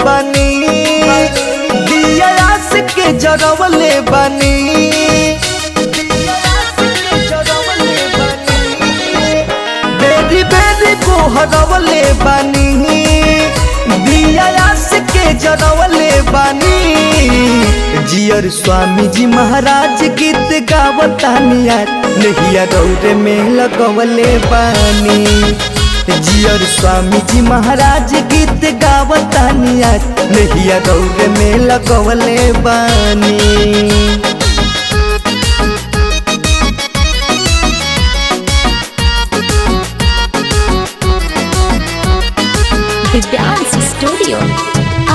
बानी, दिया आस के जरवले बानी, बेरी बेरी गोहरवले बानी, दिया आस के जरवले बानी। जियर स्वामी जी महाराज गीत गावतानिया नहिया रौरे में लगवले बानी। जियर स्वामी जी महाराज गीत गावतानिया नहिया रौरे में लगवले बानी। दिव्यांश स्टूडियो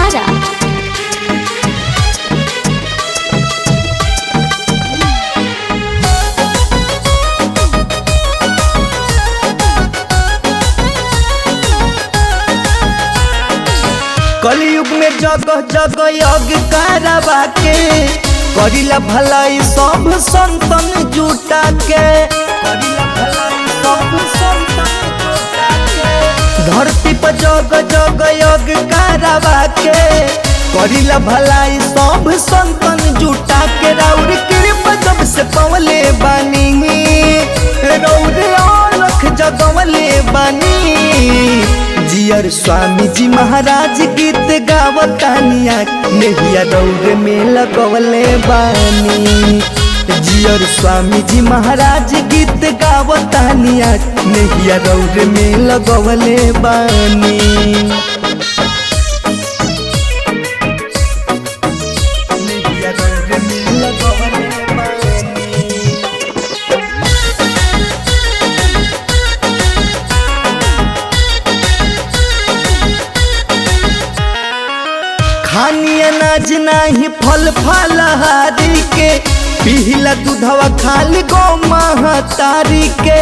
आरा। कलयुग में जगह जगह यज्ञ करवा के, करिला भलाई सब संतन जुटा के, करिला भलाई सब संतन जुटा के। धरती पर जगह जगह यज्ञ करवा के, करिला भलाई सब संतन जुटा के। राउर कृपा जब से पवले बानी, रौर अलख जगवले बानी। जियर स्वामी जी महाराज गीत गावतानिया नहिया रौरे में लगवले बानी। जियर स्वामी जी महाराज गीत गावतानिया नहिया रौरे में लगवले बानी। नहिया रौरे में लगवले बानी। खानी अनाज नाही फल फलहारी के, पिहिला दूधवा खाली गो महतारी के,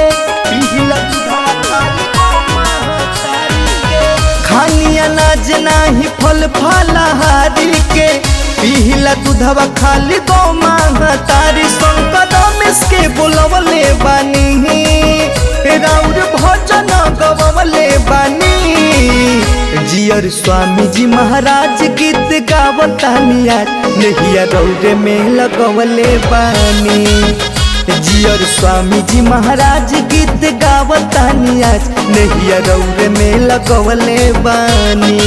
पिहिला दूधवा खाली गो महतारी के। खानी अनाज नाही फल फलहारी के, पिहिला दूधवा खाली गो महतारी। संकट में के बोलवले बानी, राउर भजन गवले बानी। जियर स्वामी जी महाराज गीत गावतानिया नहिया रौरे में लगवले बानी। जियर स्वामी जी महाराज गीत गावतानिया नहिया रौरे में लगवले बानी।